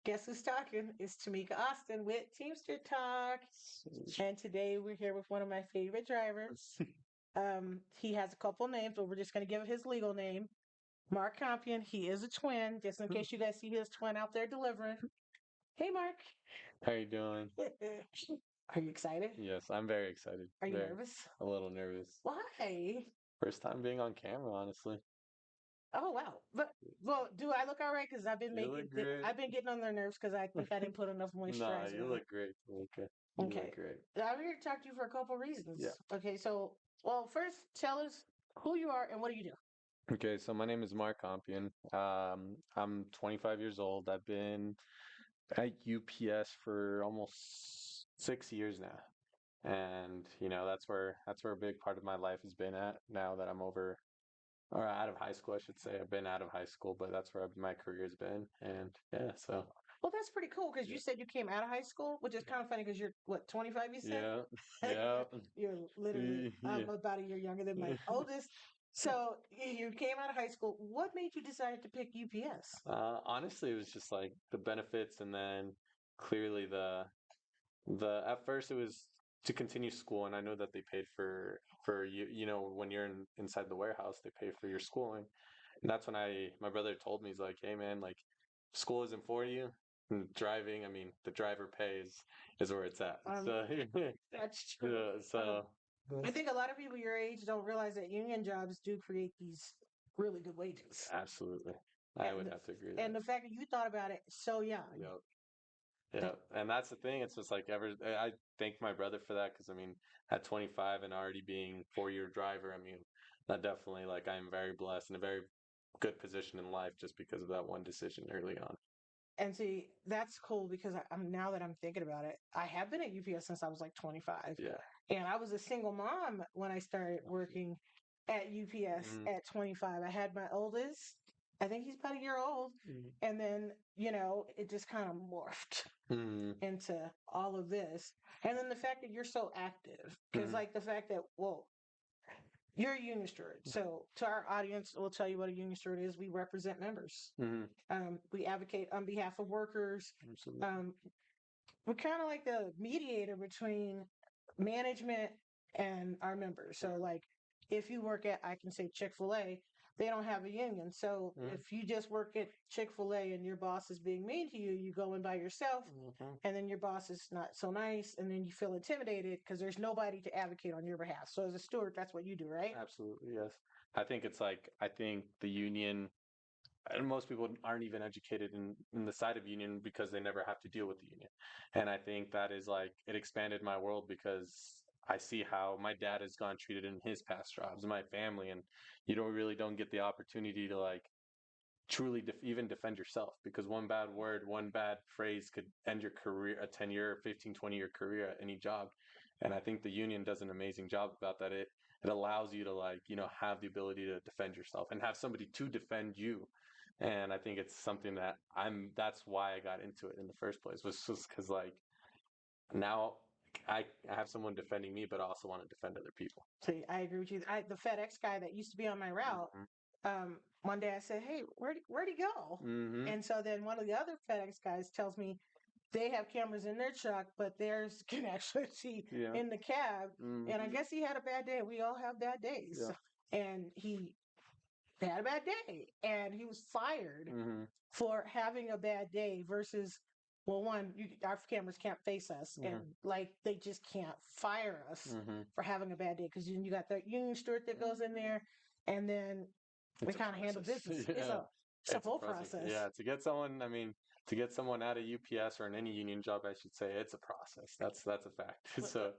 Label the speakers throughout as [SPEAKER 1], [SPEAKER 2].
[SPEAKER 1] Guess who's talking? It's Tamika Austin with Teamster Talk. And today we're here with one of my favorite drivers. He has a couple names, but we're just going to give his legal name. Marc Compean. He is a twin, just in case you guys see his twin out there delivering. Hey, Mark.
[SPEAKER 2] How you doing?
[SPEAKER 1] Are you excited?
[SPEAKER 2] Yes, I'm very excited.
[SPEAKER 1] Are you
[SPEAKER 2] Very,
[SPEAKER 1] nervous?
[SPEAKER 2] a little nervous.
[SPEAKER 1] Why?
[SPEAKER 2] First time being on camera, honestly.
[SPEAKER 1] Oh wow! But well, do I look all right? Because
[SPEAKER 2] You look great.
[SPEAKER 1] I've been getting on their nerves because I think I didn't put enough
[SPEAKER 2] Nah,
[SPEAKER 1] moisturizer
[SPEAKER 2] you
[SPEAKER 1] on.
[SPEAKER 2] look great. Okay. You
[SPEAKER 1] Okay.
[SPEAKER 2] look great.
[SPEAKER 1] I'm here to talk to you for a couple reasons.
[SPEAKER 2] Yeah.
[SPEAKER 1] Okay, so, well, first, tell us who you are and what do you do?
[SPEAKER 2] Okay, so my name is Marc Compean. I'm 25 years old. I've been at UPS for almost 6 years now. And, that's where a big part of my life has been at now that I'm over or out of high school, I should say. I've been out of high school, but that's where my career's been. And yeah, so
[SPEAKER 1] Well, that's pretty cool because you
[SPEAKER 2] yeah,
[SPEAKER 1] said you came out of high school, which is kind of funny because you're, what, 25, you said?
[SPEAKER 2] yeah, yeah,
[SPEAKER 1] You're literally
[SPEAKER 2] yeah.
[SPEAKER 1] about a year younger than my oldest. So you came out of high school. What made you decide to pick UPS?
[SPEAKER 2] Honestly, it was just like the benefits, and then clearly the at first it was to continue school, and I know that they paid for you. When you're inside the warehouse, they pay for your schooling, and that's when my brother told me, he's like, "Hey man, like school isn't for you. And driving, I mean, the driver pays is where it's at."
[SPEAKER 1] Um,
[SPEAKER 2] So
[SPEAKER 1] that's true.
[SPEAKER 2] yeah,
[SPEAKER 1] Um,
[SPEAKER 2] so
[SPEAKER 1] I think a lot of people your age don't realize that union jobs do create these really good wages.
[SPEAKER 2] absolutely, I would
[SPEAKER 1] And
[SPEAKER 2] have to agree with
[SPEAKER 1] and
[SPEAKER 2] that.
[SPEAKER 1] the fact that you thought about it so young,
[SPEAKER 2] Yep. Yeah,
[SPEAKER 1] that
[SPEAKER 2] and that's the thing. It's just like I thank my brother for that because I mean, at 25 and already being 4-year driver, I mean, that definitely like I'm very blessed in a very good position in life just because of that one decision early on.
[SPEAKER 1] and see that's cool because I'm now that I'm thinking about it, I have been at UPS since I was like 25,
[SPEAKER 2] Yeah.
[SPEAKER 1] and I was a single mom when I started working at UPS
[SPEAKER 2] Mm,
[SPEAKER 1] at 25. I had my oldest, I think he's about a year old,
[SPEAKER 2] mm,
[SPEAKER 1] and then it just kind of morphed
[SPEAKER 2] mm,
[SPEAKER 1] into all of this, and then the fact that you're so active, because
[SPEAKER 2] mm,
[SPEAKER 1] like the fact that well you're a union steward. So, to our audience, we'll tell you what a union steward is. We represent members.
[SPEAKER 2] mm,
[SPEAKER 1] We advocate on behalf of workers.
[SPEAKER 2] absolutely.
[SPEAKER 1] Um, we're kind of like the mediator between management and our members. So, like, if you work at, I can say Chick-fil-A, they don't have a union. So,
[SPEAKER 2] Mm,
[SPEAKER 1] if you just work at Chick-fil-A and your boss is being mean to you, you go in by yourself,
[SPEAKER 2] mhm.
[SPEAKER 1] and then your boss is not so nice, and then you feel intimidated because there's nobody to advocate on your behalf. So, as a steward, that's what you do, right?
[SPEAKER 2] Absolutely, yes. I think the union, and most people aren't even educated in the side of union because they never have to deal with the union. And I think that is like it expanded my world because I see how my dad has gone treated in his past jobs, my family, and you don't get the opportunity to like truly even defend yourself because one bad word, one bad phrase could end your career, a 10-year, 15, 20-year career at any job. And I think the union does an amazing job about that. It allows you to like, have the ability to defend yourself and have somebody to defend you. And I think it's something that that's why I got into it in the first place was just because like now I have someone defending me, but I also want to defend other people.
[SPEAKER 1] See, I agree with you. The FedEx guy that used to be on my route,
[SPEAKER 2] Hmm.
[SPEAKER 1] one day I said, "Hey, where'd he go?"
[SPEAKER 2] Hmm.
[SPEAKER 1] And so then one of the other FedEx guys tells me they have cameras in their truck, but theirs can actually see
[SPEAKER 2] Yeah.
[SPEAKER 1] in the cab. And I
[SPEAKER 2] Hmm.
[SPEAKER 1] guess he had a bad day. We all have bad days.
[SPEAKER 2] Yeah.
[SPEAKER 1] And he had a bad day, and he was fired
[SPEAKER 2] Hmm.
[SPEAKER 1] for having a bad day versus, well, one, our cameras can't face us, and
[SPEAKER 2] Hmm.
[SPEAKER 1] like they just can't fire us
[SPEAKER 2] Hmm.
[SPEAKER 1] for having a bad day because you got the union steward that goes in there, and then we
[SPEAKER 2] It's a
[SPEAKER 1] kind of handle
[SPEAKER 2] process.
[SPEAKER 1] business.
[SPEAKER 2] Yeah.
[SPEAKER 1] It's a
[SPEAKER 2] It's a
[SPEAKER 1] full
[SPEAKER 2] process.
[SPEAKER 1] process.
[SPEAKER 2] Yeah. To get someone, I mean, to get someone out of UPS or in any union job, I should say, it's a process. That's a fact.
[SPEAKER 1] But
[SPEAKER 2] So,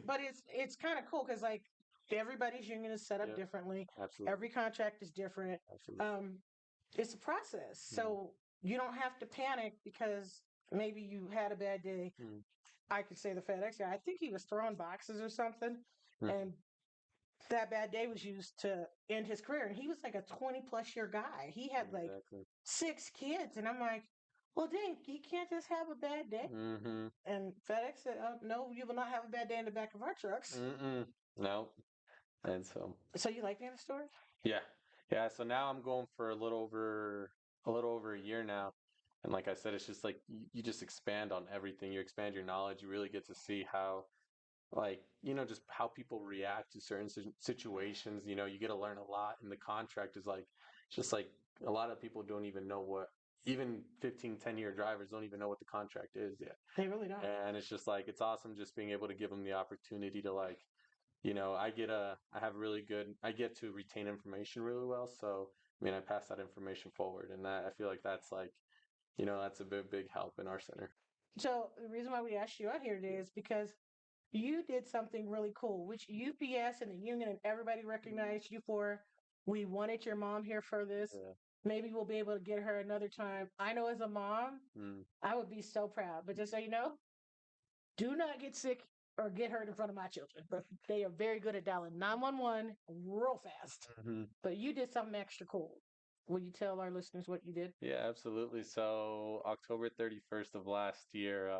[SPEAKER 1] but it's kind of cool because like everybody's union is set up
[SPEAKER 2] yep,
[SPEAKER 1] differently.
[SPEAKER 2] absolutely.
[SPEAKER 1] Every contract is different.
[SPEAKER 2] Absolutely.
[SPEAKER 1] Um, it's a process,
[SPEAKER 2] Mm,
[SPEAKER 1] so you don't have to panic because maybe you had a bad day.
[SPEAKER 2] mm,
[SPEAKER 1] I could say the FedEx guy. I think he was throwing boxes or something,
[SPEAKER 2] mm.
[SPEAKER 1] and that bad day was used to end his career. And he was like a 20-plus year guy. He had like
[SPEAKER 2] Exactly.
[SPEAKER 1] 6 kids, and I'm like, well, dang, he can't just have a bad day.
[SPEAKER 2] Mm-hmm.
[SPEAKER 1] And FedEx said, oh, no, you will not have a bad day in the back of our trucks.
[SPEAKER 2] Mm-mm. No. And so,
[SPEAKER 1] So you like being a steward?
[SPEAKER 2] yeah. Yeah. So now I'm going for a little over a year now. And like I said, it's just like you just expand on everything. You expand your knowledge. You really get to see how, like, just how people react to certain situations. You get to learn a lot. And the contract is like, just like a lot of people don't even know what, even 15, 10-year drivers don't even know what the contract is yet.
[SPEAKER 1] They really don't.
[SPEAKER 2] And it's just like, it's awesome just being able to give them the opportunity to like, I get to retain information really well. So, I mean, I pass that information forward, and that I feel like that's like, that's a big help in our center.
[SPEAKER 1] So the reason why we asked you out here today is because you did something really cool, which UPS and the union and everybody recognized you for. We wanted your mom here for this.
[SPEAKER 2] Yeah.
[SPEAKER 1] Maybe we'll be able to get her another time. I know as a mom,
[SPEAKER 2] Mm.
[SPEAKER 1] I would be so proud. But just so you know, do not get sick or get hurt in front of my children. They are very good at dialing 911 real fast.
[SPEAKER 2] Hmm.
[SPEAKER 1] But you did something extra cool. Will you tell our listeners what you did?
[SPEAKER 2] Yeah, absolutely. So October 31st of last year,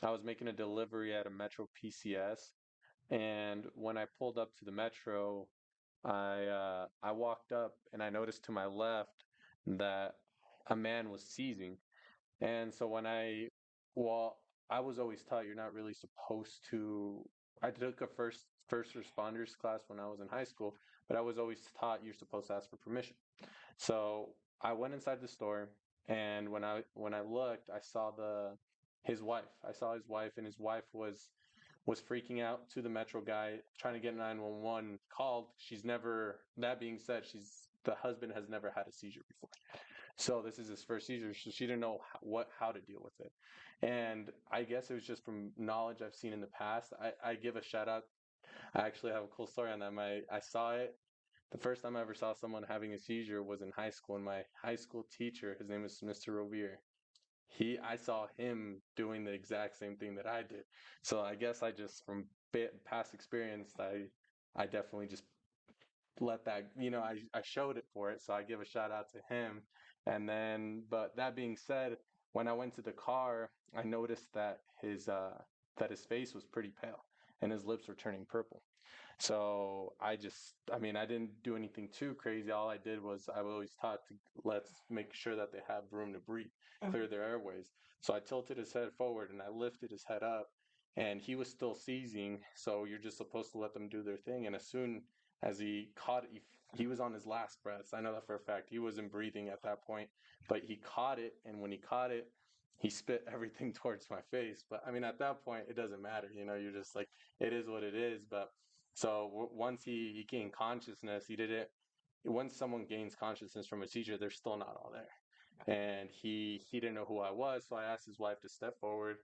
[SPEAKER 2] I was making a delivery at a Metro PCS, and when I pulled up to the Metro, I walked up and I noticed to my left that a man was seizing. And so well, I was always taught you're not really supposed to. I took a first responders class when I was in high school, but I was always taught you're supposed to ask for permission. So I went inside the store, and when I looked, I saw his wife. I saw his wife, and his wife was freaking out to the Metro guy, trying to get 911 called. She's never. That being said, the husband has never had a seizure before. So this is his first seizure. So she didn't know how to deal with it. And I guess it was just from knowledge I've seen in the past. I give a shout out. I actually have a cool story on that. I saw it. The first time I ever saw someone having a seizure was in high school, and my high school teacher, his name is Mr. Rovier. I saw him doing the exact same thing that I did. So I guess I just, from past experience, I definitely just let that, I showed it for it. So I give a shout out to him. And then, but that being said, when I went to the car, I noticed that his face was pretty pale and his lips were turning purple. So I mean, I didn't do anything too crazy. All I did was I was always taught to let's make sure that they have room to breathe, clear their airways. So I tilted his head forward and I lifted his head up, and he was still seizing. So you're just supposed to let them do their thing. And as soon as he caught it, he was on his last breaths. I know that for a fact. He wasn't breathing at that point, but he caught it. And when he caught it, he spit everything towards my face. But I mean, at that point, it doesn't matter. You're just like, it is what it is. But so once he gained consciousness, he did it. Once someone gains consciousness from a seizure, they're still not all there. And he didn't know who I was, so I asked his wife to step forward.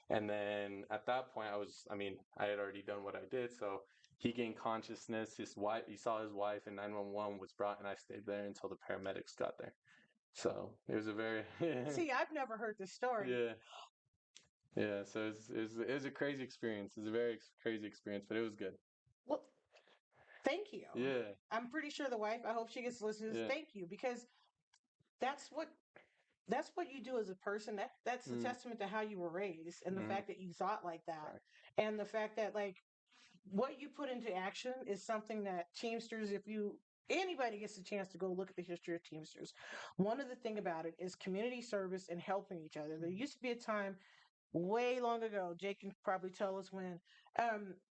[SPEAKER 2] And then at that point, I mean, I had already done what I did, so he gained consciousness. He saw his wife, and 911 was brought, and I stayed there until the paramedics got there. So it was a very
[SPEAKER 1] See, I've never heard this story.
[SPEAKER 2] yeah. Yeah, so it was a crazy experience. It was a very crazy experience, but it was good.
[SPEAKER 1] Well, thank you.
[SPEAKER 2] Yeah,
[SPEAKER 1] I'm pretty sure the wife, I hope she gets listeners.
[SPEAKER 2] yeah.
[SPEAKER 1] Thank you, because that's what that's what you do as a person. That's a
[SPEAKER 2] Mm,
[SPEAKER 1] testament to how you were raised and the
[SPEAKER 2] mm,
[SPEAKER 1] fact that you thought like that.
[SPEAKER 2] right.
[SPEAKER 1] And the fact that like what you put into action is something that Teamsters, if you anybody gets a chance to go look at the history of Teamsters, one of the thing about it is community service and helping each other. There used to be a time way long ago, Jake can probably tell us when,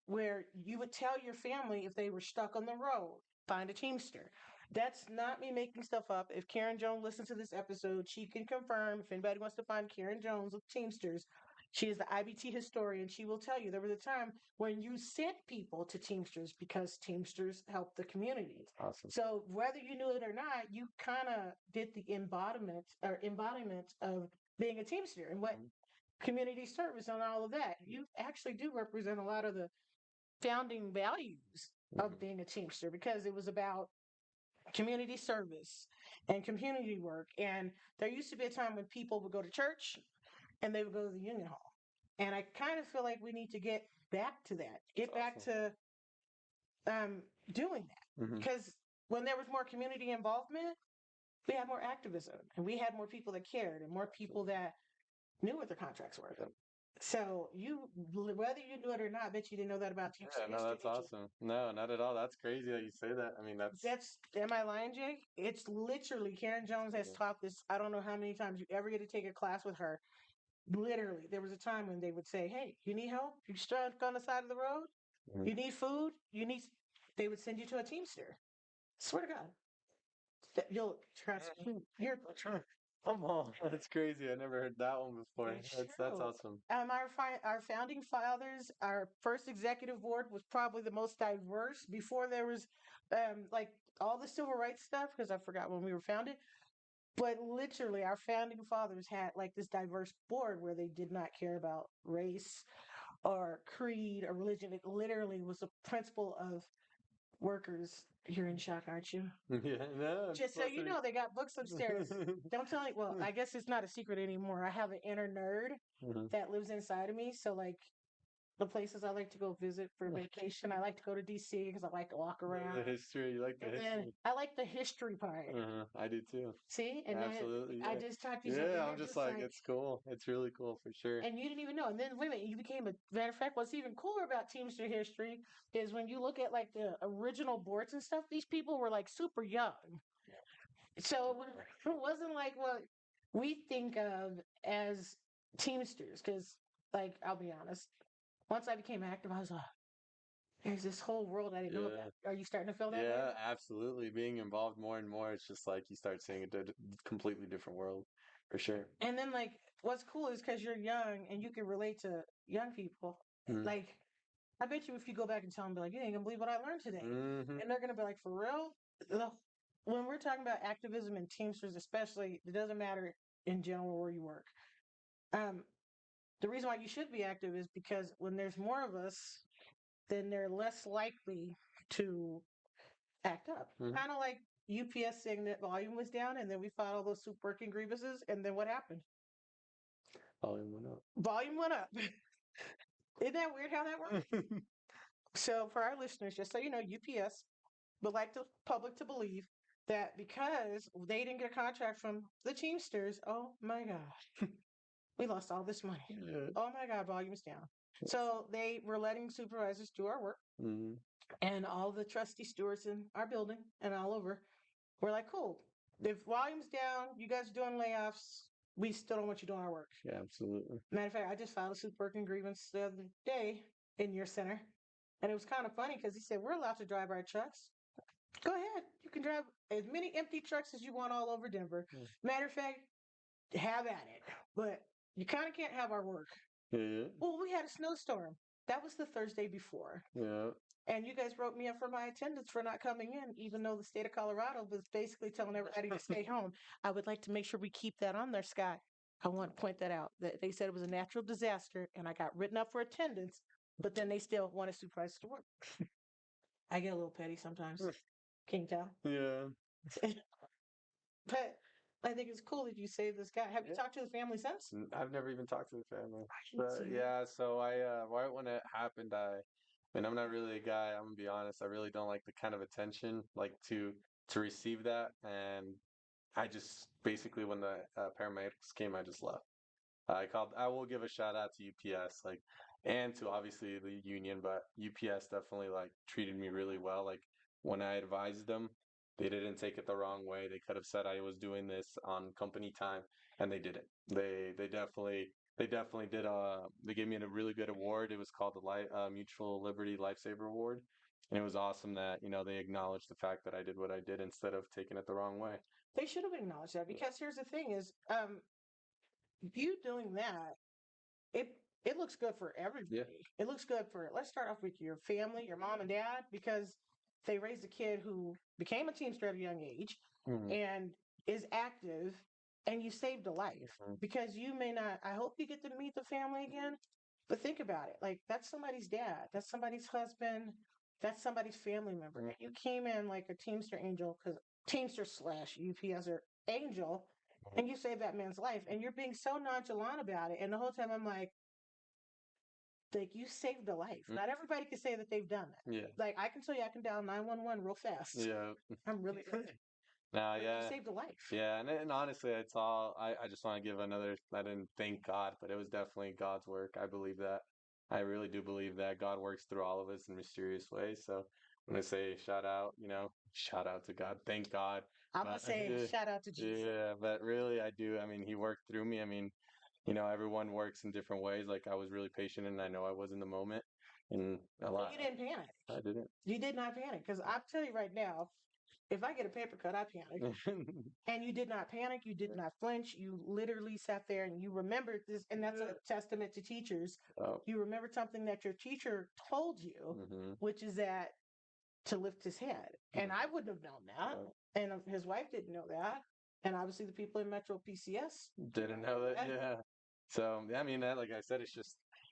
[SPEAKER 1] where you would tell your family if they were stuck on the road, find a Teamster. That's not me making stuff up. If Karen Jones listens to this episode, she can confirm. If anybody wants to find Karen Jones of Teamsters, she is the IBT historian. She will tell you there was a time when you sent people to Teamsters because Teamsters helped the community.
[SPEAKER 2] Awesome.
[SPEAKER 1] So whether you knew it or not, you kind of did the embodiment of being a Teamster. And what
[SPEAKER 2] Mm,
[SPEAKER 1] community service and all of that. You actually do represent a lot of the founding values of
[SPEAKER 2] mhm.
[SPEAKER 1] being a Teamster because it was about community service and community work. And there used to be a time when people would go to church and they would go to the union hall. And I kind of feel like we need to get back to that,
[SPEAKER 2] That's
[SPEAKER 1] get back
[SPEAKER 2] awesome.
[SPEAKER 1] to doing that.
[SPEAKER 2] Hmm.
[SPEAKER 1] Because when there was more community involvement, we had more activism and we had more people that cared and more people that knew what their contracts were.
[SPEAKER 2] Yep.
[SPEAKER 1] So whether you knew it or not, I bet you didn't know that about Teamster
[SPEAKER 2] Yeah, no,
[SPEAKER 1] history,
[SPEAKER 2] that's
[SPEAKER 1] did you?
[SPEAKER 2] awesome. No, not at all. That's crazy that you say that. I mean, that's
[SPEAKER 1] That's am I lying, Jake? It's literally Karen Jones has taught this. I don't know how many times you ever get to take a class with her. Literally, there was a time when they would say, "Hey, you need help? You stuck on the side of the road?
[SPEAKER 2] Mhm.
[SPEAKER 1] You need food? You need?" They would send you to a Teamster. Swear to God, you'll trust me. You're true.
[SPEAKER 2] Come on, that's crazy. I never heard that one before.
[SPEAKER 1] It's
[SPEAKER 2] That's
[SPEAKER 1] true.
[SPEAKER 2] awesome.
[SPEAKER 1] Our founding fathers, our first executive board was probably the most diverse before there was like all the civil rights stuff because I forgot when we were founded. But literally, our founding fathers had like this diverse board where they did not care about race or creed or religion. It literally was a principle of workers. You're in shock, aren't you?
[SPEAKER 2] Yeah, no, I'm
[SPEAKER 1] Just so
[SPEAKER 2] supposed
[SPEAKER 1] you
[SPEAKER 2] to
[SPEAKER 1] know, they got books upstairs.
[SPEAKER 2] be.
[SPEAKER 1] Don't tell me. Well, I guess it's not a secret anymore. I have an inner nerd
[SPEAKER 2] Mhm.
[SPEAKER 1] that lives inside of me. So, like, the places I like to go visit for vacation, I like to go to DC because I like to walk around.
[SPEAKER 2] The history, you like the
[SPEAKER 1] And then
[SPEAKER 2] history.
[SPEAKER 1] I like the history part.
[SPEAKER 2] I do too.
[SPEAKER 1] See? And then
[SPEAKER 2] Absolutely,
[SPEAKER 1] I
[SPEAKER 2] yeah.
[SPEAKER 1] just talked to you, and
[SPEAKER 2] Yeah, I'm
[SPEAKER 1] you're
[SPEAKER 2] just
[SPEAKER 1] just
[SPEAKER 2] like,
[SPEAKER 1] like,
[SPEAKER 2] it's cool. It's really cool for sure.
[SPEAKER 1] and you didn't even know. And then wait a minute, you became a matter of fact. What's even cooler about Teamster history is when you look at like the original boards and stuff. These people were like super young, so it wasn't like what we think of as Teamsters. Because, like, I'll be honest, once I became active, I was like, there's this whole world I didn't know
[SPEAKER 2] Yeah.
[SPEAKER 1] about. Are you starting to feel that way?
[SPEAKER 2] Yeah, absolutely. Being involved more and more, it's just like you start seeing a completely different world for sure.
[SPEAKER 1] And then, like, what's cool is because you're young and you can relate to young people.
[SPEAKER 2] Mm.
[SPEAKER 1] Like, I bet you if you go back and tell them, be like, you ain't gonna believe what I learned today.
[SPEAKER 2] Hmm.
[SPEAKER 1] And they're gonna be like, for real? The- When we're talking about activism and Teamsters, especially, it doesn't matter in general where you work. Um, the reason why you should be active is because when there's more of us, then they're less likely to act up.
[SPEAKER 2] Hmm.
[SPEAKER 1] Kind of like UPS saying that volume was down, and then we filed all those soup working grievances, and then what happened?
[SPEAKER 2] Volume went up.
[SPEAKER 1] Volume went up. Isn't that weird how that works? So, for our listeners, just so you know, UPS would like the public to believe that because they didn't get a contract from the Teamsters, oh my God, we lost all this money.
[SPEAKER 2] Yeah.
[SPEAKER 1] Oh my God, volume's down. So they were letting supervisors do our work,
[SPEAKER 2] Mm.
[SPEAKER 1] and all the trusty stewards in our building and all over were like, cool. If volume's down, you guys are doing layoffs, we still don't want you doing our work.
[SPEAKER 2] Yeah, absolutely.
[SPEAKER 1] Matter of fact, I just filed a super working grievance the other day in your center. And it was kind of funny because he said, we're allowed to drive our trucks. Go ahead. You can drive as many empty trucks as you want all over Denver.
[SPEAKER 2] Mm.
[SPEAKER 1] Matter of fact, have at it. But you kind of can't have our work.
[SPEAKER 2] Yeah.
[SPEAKER 1] Well, we had a snowstorm. That was the Thursday before.
[SPEAKER 2] Yeah.
[SPEAKER 1] And you guys wrote me up for my attendance for not coming in, even though the state of Colorado was basically telling everybody to stay home. I would like to make sure we keep that on there, Scott. I want to point that out. That they said it was a natural disaster and I got written up for attendance, but then they still wanted supervisors to work. I get a little petty sometimes. Can you tell?
[SPEAKER 2] Yeah.
[SPEAKER 1] But I think it's cool that you saved this guy. Have you
[SPEAKER 2] Yeah.
[SPEAKER 1] talked to the family since?
[SPEAKER 2] I've never even talked to the family.
[SPEAKER 1] So,
[SPEAKER 2] But yeah, so I right when it happened, I mean, I'm not really a guy, I'm gonna be honest, I really don't like the kind of attention like to receive that, and I just basically when the paramedics came, I just left. I called. I will give a shout out to UPS, like, and to obviously the union, but UPS definitely like treated me really well. Like when I advised them, they didn't take it the wrong way. They could have said I was doing this on company time, and they didn't. They definitely did. They gave me a really good award. It was called the Mutual Liberty Lifesaver Award, and it was awesome that they acknowledged the fact that I did what I did instead of taking it the wrong way.
[SPEAKER 1] they should have acknowledged that because here's the thing is you doing that it it looks good for
[SPEAKER 2] Yeah.
[SPEAKER 1] everybody. It looks good for let's start off with your family, your mom and dad, because they raised a kid who became a Teamster at a young age
[SPEAKER 2] Mhm.
[SPEAKER 1] and is active and you saved a life
[SPEAKER 2] Mhm.
[SPEAKER 1] because you may not I hope you get to meet the family again. But think about it. Like that's somebody's dad, that's somebody's husband, that's somebody's family member.
[SPEAKER 2] Mhm.
[SPEAKER 1] And you came in like a Teamster angel because Teamster slash UPS or angel and you saved that man's life and you're being so nonchalant about it and the whole time I'm like you saved a life.
[SPEAKER 2] Mhm.
[SPEAKER 1] Not everybody can say that they've done that.
[SPEAKER 2] Yeah.
[SPEAKER 1] Like I can tell you I can dial 911 real fast.
[SPEAKER 2] Yeah.
[SPEAKER 1] I'm really good.
[SPEAKER 2] No,
[SPEAKER 1] But you
[SPEAKER 2] yeah.
[SPEAKER 1] saved a life.
[SPEAKER 2] Yeah, and honestly, it's all I just want to give another. I didn't thank God, but it was definitely God's work. I believe that. I really do believe that God works through all of us in mysterious ways. So I'm gonna say shout out to God, thank God.
[SPEAKER 1] I'm gonna
[SPEAKER 2] But
[SPEAKER 1] say shout out to Jesus.
[SPEAKER 2] yeah, but really, I do. I mean, He worked through me. I mean, everyone works in different ways. Like I was really patient, and I know I was in the moment, and a
[SPEAKER 1] And
[SPEAKER 2] lot.
[SPEAKER 1] you didn't panic.
[SPEAKER 2] I didn't.
[SPEAKER 1] You did not panic because I'm telling you right now, if I get a paper cut, I panic. And you did not panic. You did not flinch. You literally sat there and you remembered this. And that's a testament to teachers.
[SPEAKER 2] Oh.
[SPEAKER 1] You remembered something that your teacher told you, which is that to lift his head. And I wouldn't have known that. And his wife didn't know that. And obviously the people in Metro PCS
[SPEAKER 2] Didn't know that. Yeah. So yeah, I mean, that, like I said, it's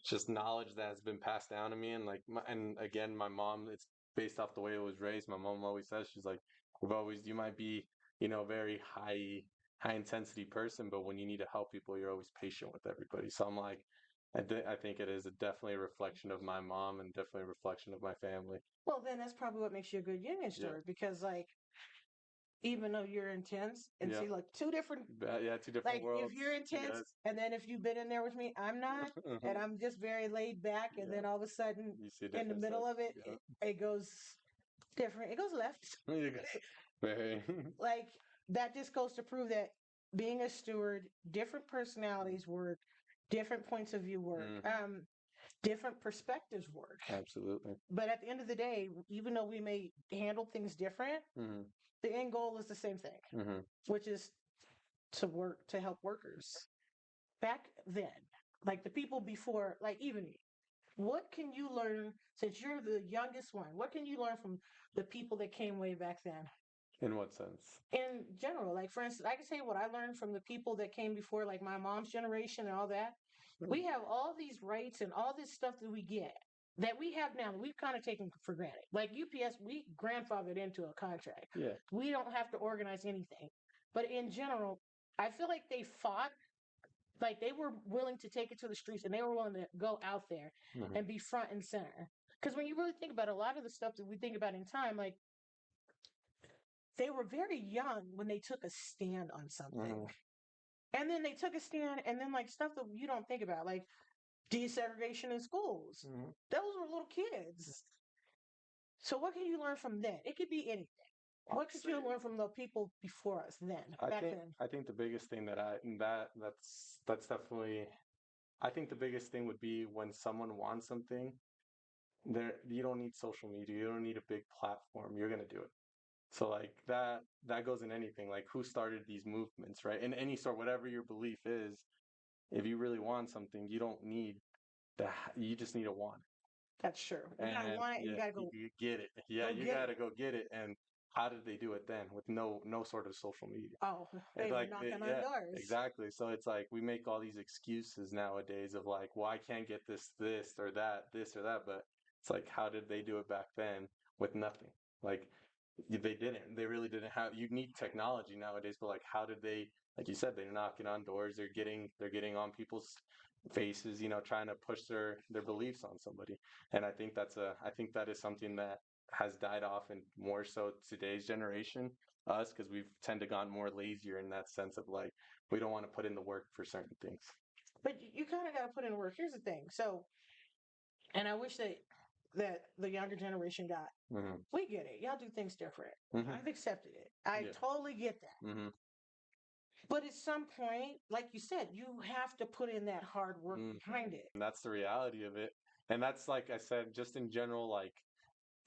[SPEAKER 2] just knowledge that has been passed down to me, and and again, my mom. It's based off the way I was raised. My mom always says she's like, you might be, very high intensity person, but when you need to help people, you're always patient with everybody. So I'm like, I think it is definitely a reflection of my mom and definitely a reflection of my family.
[SPEAKER 1] Well, then that's probably what makes you a good union
[SPEAKER 2] Yeah.
[SPEAKER 1] steward because, like, even though you're intense and
[SPEAKER 2] Yeah.
[SPEAKER 1] see, like, two different,
[SPEAKER 2] Yeah, two different
[SPEAKER 1] like, if
[SPEAKER 2] worlds.
[SPEAKER 1] you're intense
[SPEAKER 2] Yes.
[SPEAKER 1] and then if you've been in there with me, I'm not, and I'm just very laid back, and
[SPEAKER 2] Yeah.
[SPEAKER 1] then all of a sudden,
[SPEAKER 2] You see a
[SPEAKER 1] in the
[SPEAKER 2] different
[SPEAKER 1] middle
[SPEAKER 2] side.
[SPEAKER 1] of it,
[SPEAKER 2] Yeah.
[SPEAKER 1] it goes different. It goes left.
[SPEAKER 2] You got- Very.
[SPEAKER 1] Like, that just goes to prove that being a steward, different personalities work, different points of view work, different perspectives work.
[SPEAKER 2] Absolutely.
[SPEAKER 1] But at the end of the day, even though we may handle things different, the end goal is the same thing, which is to work to help workers. Back then, like the people before, like even me, what can you learn since you're the youngest one? What can you learn from the people that came way back then?
[SPEAKER 2] In what sense?
[SPEAKER 1] In general, like for instance, I can say what I learned from the people that came before, like my mom's generation and all that. We have all these rights and all this stuff that we get that we have now that we've kind of taken for granted. Like UPS, we grandfathered into a contract.
[SPEAKER 2] Yeah.
[SPEAKER 1] We don't have to organize anything. But in general, I feel like they fought, like they were willing to take it to the streets and they were willing to go out there and be front and center. Because when you really think about it, a lot of the stuff that we think about in time, like they were very young when they took a stand on something. And then they took a stand, and then like stuff that you don't think about, like desegregation in schools. Those were little kids. So what can you learn from them? It could be anything. What could you learn from the people before us then, back then?
[SPEAKER 2] I think the biggest thing that's definitely I think the biggest thing would be when someone wants something, you don't need social media, you don't need a big platform, you're gonna do it. So like that goes in anything. Like who started these movements, right? In any sort, whatever your belief is, if you really want something, you don't need that. You just need to want it.
[SPEAKER 1] That's true. You gotta
[SPEAKER 2] And
[SPEAKER 1] want it, and you
[SPEAKER 2] yeah,
[SPEAKER 1] gotta go.
[SPEAKER 2] you get it. Yeah,
[SPEAKER 1] Go
[SPEAKER 2] you
[SPEAKER 1] get
[SPEAKER 2] got to
[SPEAKER 1] it.
[SPEAKER 2] go get it. And how did they do it then with no sort of social media?
[SPEAKER 1] Oh, they
[SPEAKER 2] It's
[SPEAKER 1] were
[SPEAKER 2] like
[SPEAKER 1] knocking on
[SPEAKER 2] yeah,
[SPEAKER 1] doors.
[SPEAKER 2] exactly. So it's like we make all these excuses nowadays of like, well, I can't get this or that, this or that. But it's like, how did they do it back then with nothing? Like they didn't. They really didn't have. You need technology nowadays, but like, how did they? Like you said, they're knocking on doors. They're getting on people's faces. Trying to push their beliefs on somebody. And I think that is something that has died off, and more so today's generation, us, because we've tend to gone more lazier in that sense of like we don't want to put in the work for certain things.
[SPEAKER 1] But you kind of got to put in work. Here's the thing. So, and I wish that the younger generation got. We get it. Y'all do things different. I've accepted it. I totally get that. But at some point, like you said, you have to put in that hard work behind it.
[SPEAKER 2] And that's the reality of it. And that's like I said, just in general, like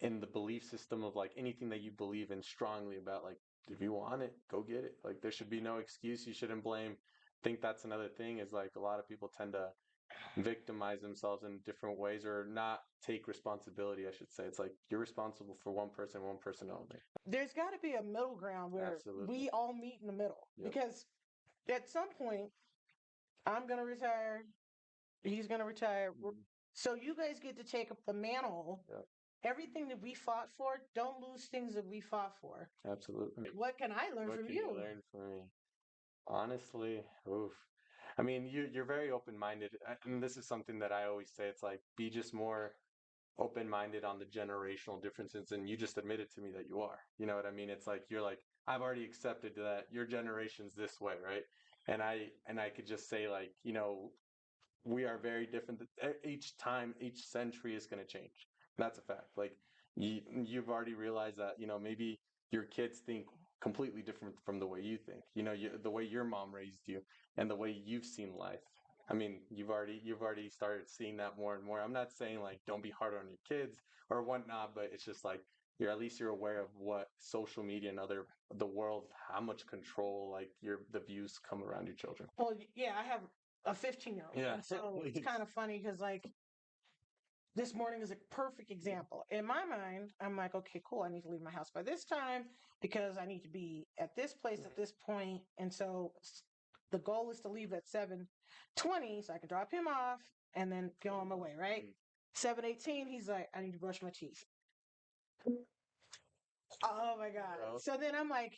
[SPEAKER 2] in the belief system of like anything that you believe in strongly about, like if you want it, go get it. Like there should be no excuse. You shouldn't blame. I think that's another thing is like a lot of people tend to victimize themselves in different ways or not take responsibility, I should say. It's like you're responsible for one person only.
[SPEAKER 1] There's got to be a middle ground where
[SPEAKER 2] Absolutely.
[SPEAKER 1] we all meet in the middle.
[SPEAKER 2] Yep.
[SPEAKER 1] Because at some point, I'm going to retire. He's going to retire. So you guys get to take up the mantle.
[SPEAKER 2] Yep.
[SPEAKER 1] Everything that we fought for, don't lose things that we fought for.
[SPEAKER 2] Absolutely.
[SPEAKER 1] What can I learn
[SPEAKER 2] What
[SPEAKER 1] from
[SPEAKER 2] can
[SPEAKER 1] you?
[SPEAKER 2] you learn from me? Honestly, oof. I mean, you're very open-minded, and this is something that I always say. It's like be just more open-minded on the generational differences, and you just admitted to me that you are. You know what I mean? It's like you're like I've already accepted that your generation's this way, right? And I could just say like, we are very different. Each time, each century is going to change. That's a fact. Like you've already realized that, maybe your kids think completely different from the way you think. The way your mom raised you and the way you've seen life. I mean, you've already started seeing that more and more. I'm not saying like don't be hard on your kids or whatnot, but it's just like you're aware of what social media and the world, how much control like the views come around your children.
[SPEAKER 1] Well, yeah, I have a 15-year-old,
[SPEAKER 2] Yeah.
[SPEAKER 1] and so it's kind of funny because like this morning is a perfect example. In my mind, I'm like, okay, cool. I need to leave my house by this time because I need to be at this place at this point. And so the goal is to leave at 7:20 so I can drop him off and then go on my way, right? 7:18, he's like, I need to brush my teeth. Oh my God.
[SPEAKER 2] Oh.
[SPEAKER 1] So then I'm like,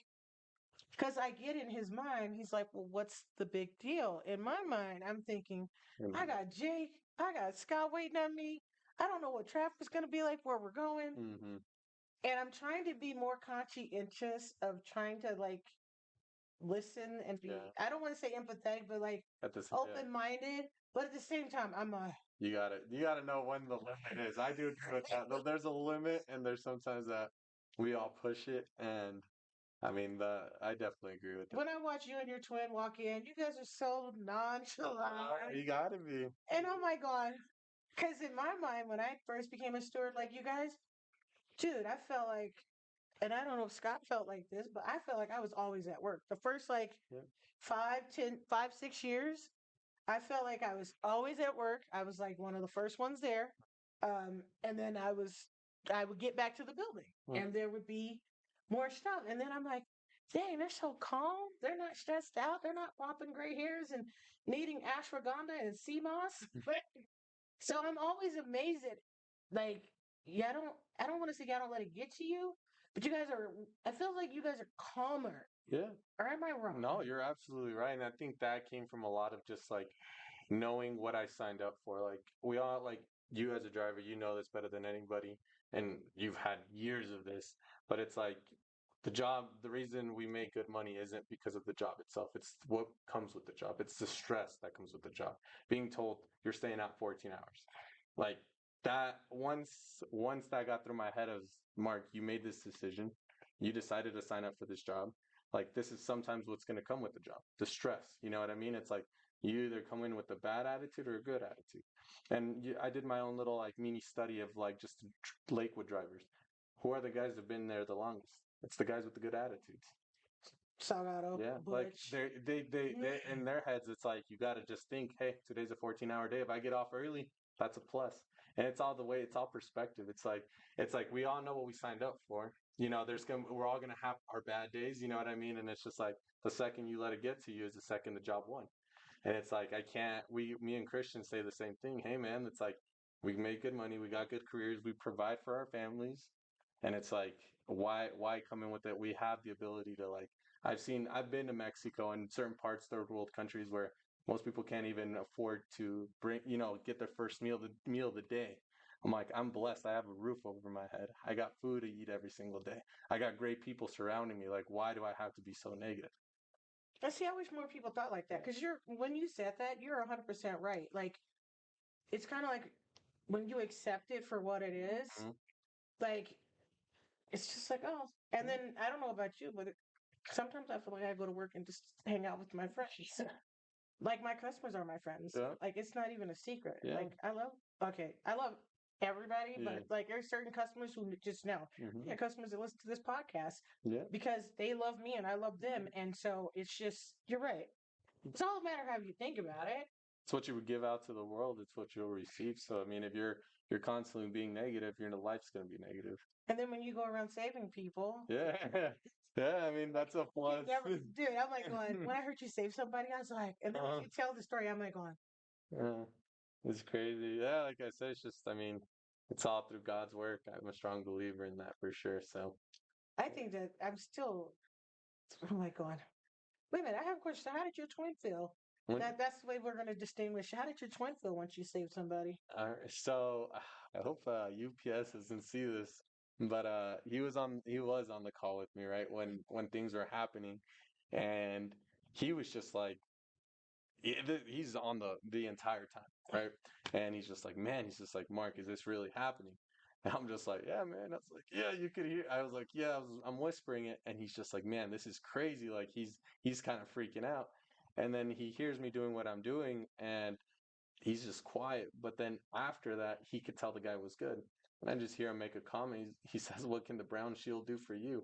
[SPEAKER 1] because I get in his mind, he's like, well, what's the big deal? In my mind, I'm thinking, I got Jake, I got Scott waiting on me. I don't know what traffic's going to be like where we're going.
[SPEAKER 2] Mm-hmm.
[SPEAKER 1] And I'm trying to be more conscientious of trying to like listen and be,
[SPEAKER 2] Yeah.
[SPEAKER 1] I don't want to say empathetic, but like
[SPEAKER 2] At this,
[SPEAKER 1] open minded. But at the same time, I'm like,
[SPEAKER 2] you gotta know when the limit is. I do agree with that. There's a limit, and there's sometimes that we all push it, and I mean, I definitely agree with that.
[SPEAKER 1] when I watch you and your twin walk in, you guys are so nonchalant.
[SPEAKER 2] You gotta be.
[SPEAKER 1] And oh my God. Because in my mind, when I first became a steward, like you guys, dude, I felt like, and I don't know if Scott felt like this, but I felt like I was always at work. The first like
[SPEAKER 2] Yeah.
[SPEAKER 1] 6 years, I felt like I was always at work. I was like one of the first ones there. And then I would get back to the building and there would be more stuff. And then I'm like, dang, they're so calm. They're not stressed out. They're not popping gray hairs and needing ashwagandha and sea moss. So I'm always amazed at like, yeah, I don't want to say I don't let it get to you, but you guys are, I feel like you guys are calmer.
[SPEAKER 2] Yeah.
[SPEAKER 1] Or am I wrong?
[SPEAKER 2] No, you're absolutely right, and I think that came from a lot of just like knowing what I signed up for. Like we all like you as a driver, you know this better than anybody, and you've had years of this. But it's like the job, the reason we make good money isn't because of the job itself. It's what comes with the job. It's the stress that comes with the job. Being told you're staying out 14 hours. Like that once that got through my head of Mark, you made this decision. You decided to sign up for this job. Like this is sometimes what's going to come with the job. The stress, you know what I mean? It's like you either come in with a bad attitude or a good attitude. And I did my own little like mini study of like just Lakewood drivers. Who are the guys that've been there the longest? It's the guys with the good attitudes.
[SPEAKER 1] Salgado,
[SPEAKER 2] Yeah, like
[SPEAKER 1] Butch.
[SPEAKER 2] they in their heads, it's like you got to just think, hey, today's a 14-hour day. If I get off early, that's a plus. And it's all the way, it's all perspective. It's like we all know what we signed up for. We're all gonna have our bad days. You know what I mean? And it's just like the second you let it get to you is the second the job won. And it's like I can't. Me and Christian say the same thing. Hey, man, it's like we make good money, we got good careers, we provide for our families, and it's like why come in with it? We have the ability to like. I've been to Mexico and certain parts, third world countries where most people can't even afford to get their first meal of the day. I'm like, I'm blessed. I have a roof over my head. I got food to eat every single day. I got great people surrounding me. Like, why do I have to be so negative?
[SPEAKER 1] I see. I wish more people thought like that because when you said that, you're 100% right. Like it's kind of like when you accept it for what it is,
[SPEAKER 2] Mhm.
[SPEAKER 1] like it's just like oh. And then I don't know about you, but sometimes I feel like I go to work and just hang out with my friends. Like my customers are my friends.
[SPEAKER 2] Yeah,
[SPEAKER 1] Like it's not even a secret.
[SPEAKER 2] yeah,
[SPEAKER 1] Like I love everybody,
[SPEAKER 2] yeah,
[SPEAKER 1] but like there's certain customers who just know.
[SPEAKER 2] hmm
[SPEAKER 1] Yeah, customers that listen to this podcast
[SPEAKER 2] yeah.
[SPEAKER 1] because they love me and I love them, and so it's just you're right. It's all a matter of how you think about it.
[SPEAKER 2] It's what you would give out to the world. It's what you'll receive. So I mean, if you're constantly being negative, your life's going to be negative.
[SPEAKER 1] And then when you go around saving people,
[SPEAKER 2] Yeah, yeah. I mean, that's a
[SPEAKER 1] you
[SPEAKER 2] plus.
[SPEAKER 1] never, dude. I'm like going when I heard you save somebody, I was like, and then when
[SPEAKER 2] uh,
[SPEAKER 1] you tell the story, I'm like going,
[SPEAKER 2] uh, it's crazy. Yeah, like I said, it's just. I mean, it's all through God's work. I'm a strong believer in that for sure. So
[SPEAKER 1] I think that I'm still, I'm like going, wait a minute, I have a question. So how did your twin feel?
[SPEAKER 2] when
[SPEAKER 1] That's the way we're going to distinguish. How did your twin feel once you saved somebody?
[SPEAKER 2] so I hope UPS doesn't see this. But he was on the call with me, right, when things were happening, and he was just like he's on the entire time, right? And he's just like, man, he's just like, Mark, is this really happening? And I'm just like, yeah, man. I was like, yeah, you could hear. I was like, yeah, I'm whispering it, and he's just like, man, this is crazy. Like he's kind of freaking out, and then he hears me doing what I'm doing, and he's just quiet. But then after that, he could tell the guy was good. And I just hear him make a comment. He says, "What can the brown shield do for you?"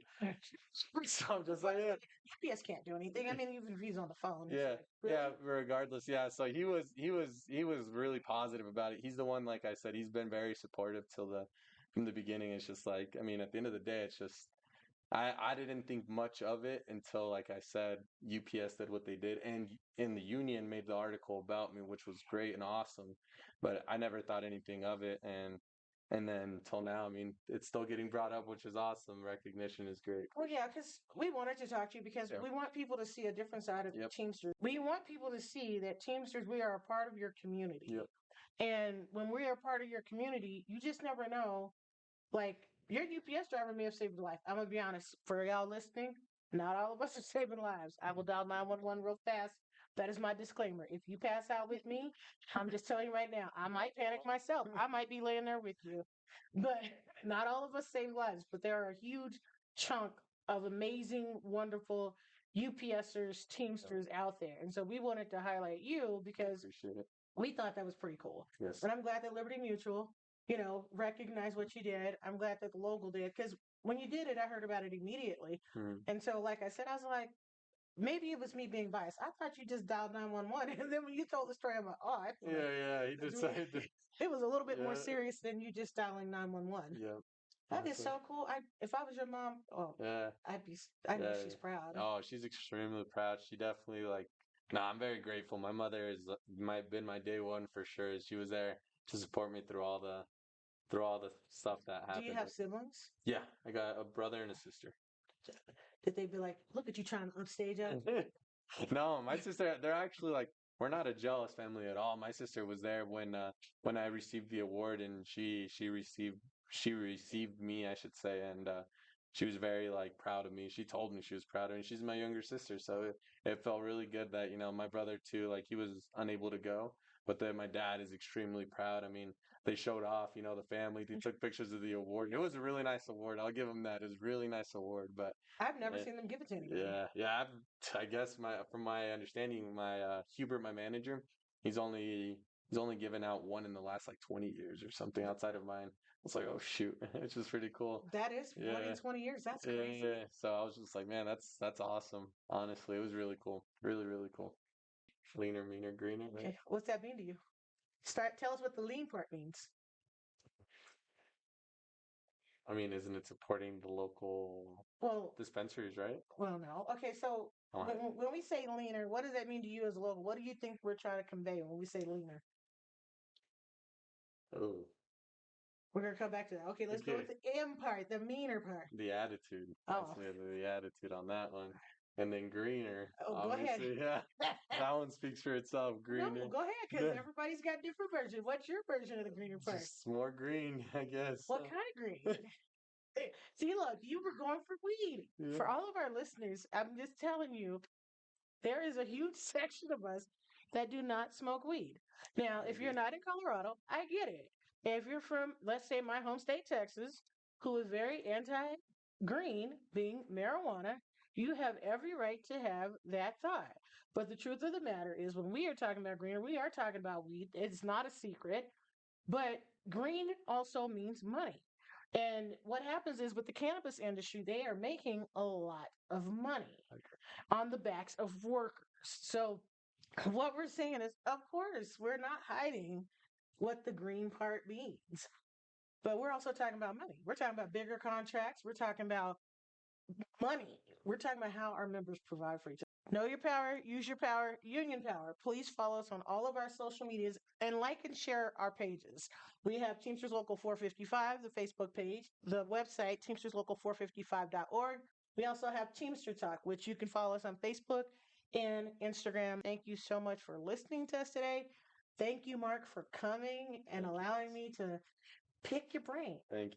[SPEAKER 2] So I'm just like, yeah,
[SPEAKER 1] UPS can't do anything. I mean, even if he's on the phone, it's
[SPEAKER 2] yeah,
[SPEAKER 1] like, really?
[SPEAKER 2] yeah. Regardless, yeah. So he was really positive about it. He's the one, like I said, he's been very supportive till the from the beginning. It's just like, I mean, at the end of the day, it's just I didn't think much of it until, like I said, UPS did what they did, and in the union made the article about me, which was great and awesome. But I never thought anything of it, and then till now, I mean, it's still getting brought up, which is awesome. Recognition is great.
[SPEAKER 1] Well, yeah, because we wanted to talk to you because
[SPEAKER 2] Yeah.
[SPEAKER 1] we want people to see a different side of
[SPEAKER 2] Yep.
[SPEAKER 1] Teamsters. We want people to see that Teamsters, we are a part of your community.
[SPEAKER 2] Yep.
[SPEAKER 1] And when we are a part of your community, you just never know. Like, your UPS driver may have saved a life. I'm going to be honest, for y'all listening, not all of us are saving lives. I will dial 911 real fast. That is my disclaimer. If you pass out with me, I'm just telling you right now, I might panic myself. I might be laying there with you. But not all of us save lives, but there are a huge chunk of amazing, wonderful UPSers, Teamsters out there. And so we wanted to highlight you because
[SPEAKER 2] Appreciate it.
[SPEAKER 1] we thought that was pretty cool.
[SPEAKER 2] Yes.
[SPEAKER 1] And I'm glad that Liberty Mutual, recognized what you did. I'm glad that the local did because when you did it, I heard about it immediately.
[SPEAKER 2] Mhm.
[SPEAKER 1] And so, like I said, I was like, maybe it was me being biased. I thought you just dialed 911. And then when you told the story, I'm like, oh, I feel like
[SPEAKER 2] Yeah. He decided to.
[SPEAKER 1] it was a little bit more
[SPEAKER 2] Yeah.
[SPEAKER 1] serious than you just dialing 911.
[SPEAKER 2] Yeah.
[SPEAKER 1] That is
[SPEAKER 2] Awesome.
[SPEAKER 1] so cool. If I was your mom,
[SPEAKER 2] Yeah.
[SPEAKER 1] I know
[SPEAKER 2] Yeah.
[SPEAKER 1] she's proud.
[SPEAKER 2] Oh, she's extremely proud. She definitely like. No, I'm very grateful. My mother is been my day one for sure. She was there to support me through all the stuff that
[SPEAKER 1] Do you
[SPEAKER 2] happened.
[SPEAKER 1] have siblings?
[SPEAKER 2] Yeah, I got a brother and a sister.
[SPEAKER 1] Did they be like, look at you trying to upstage us?
[SPEAKER 2] No, my sister, they're actually like, we're not a jealous family at all. My sister was there when I received the award, and she received me, I should say, and she was very like proud of me. She told me she was proud of me. She's my younger sister, so it felt really good that, my brother too, like he was unable to go, but then my dad is extremely proud. I mean, they showed off, the family. They took pictures of the award. It was a really nice award. I'll give them that. It was a really nice award, but
[SPEAKER 1] I've never
[SPEAKER 2] eh,
[SPEAKER 1] seen them give it to anybody.
[SPEAKER 2] yeah. I guess from my understanding, my Hubert, my manager, he's only given out one in the last like 20 years or something outside of mine. It's like, oh shoot, it's just pretty cool.
[SPEAKER 1] That is one in
[SPEAKER 2] Yeah,
[SPEAKER 1] 20 years. That's
[SPEAKER 2] yeah,
[SPEAKER 1] crazy.
[SPEAKER 2] yeah. So I was just like, man, that's awesome. Honestly, it was really cool, really really cool. Leaner, meaner, greener. Right?
[SPEAKER 1] Okay, what's that mean to you? Tell us what the lean part means.
[SPEAKER 2] I mean, isn't it supporting the local
[SPEAKER 1] Well,
[SPEAKER 2] dispensaries, right?
[SPEAKER 1] well, no. Okay, so
[SPEAKER 2] Oh,
[SPEAKER 1] when we say leaner, what does that mean to you as a local? What do you think we're trying to convey when we say leaner?
[SPEAKER 2] oh,
[SPEAKER 1] We're gonna come back to that. Okay, let's go
[SPEAKER 2] okay.
[SPEAKER 1] with the M part, the meaner part.
[SPEAKER 2] The attitude.
[SPEAKER 1] Oh,
[SPEAKER 2] Definitely the attitude on that one. And then greener,
[SPEAKER 1] oh, go ahead.
[SPEAKER 2] obviously. Yeah. That one speaks for itself.
[SPEAKER 1] No,
[SPEAKER 2] Greener.
[SPEAKER 1] go ahead, because everybody's got different versions. What's your version of the greener part?
[SPEAKER 2] Just more green, I guess.
[SPEAKER 1] What kind of green? See, look, you were going for weed.
[SPEAKER 2] Yeah.
[SPEAKER 1] For all of our listeners, I'm just telling you, there is a huge section of us that do not smoke weed. Now, if you're not in Colorado, I get it. If you're from, let's say, my home state, Texas, who is very anti green, being marijuana, you have every right to have that thought. But the truth of the matter is, when we are talking about green, we are talking about weed. It's not a secret. But green also means money. And what happens is with the cannabis industry, they are making a lot of money on the backs of workers. So what we're saying is, of course, we're not hiding what the green part means. But we're also talking about money. We're talking about bigger contracts. We're talking about money. We're talking about how our members provide for each other. Know your power, use your power, union power. Please follow us on all of our social medias and like and share our pages. We have Teamsters Local 455, the Facebook page, the website, teamsterslocal455.org. We also have Teamster Talk, which you can follow us on Facebook and Instagram. Thank you so much for listening to us today. Thank you, Mark, for coming and allowing me to pick your brain.
[SPEAKER 2] Thank you.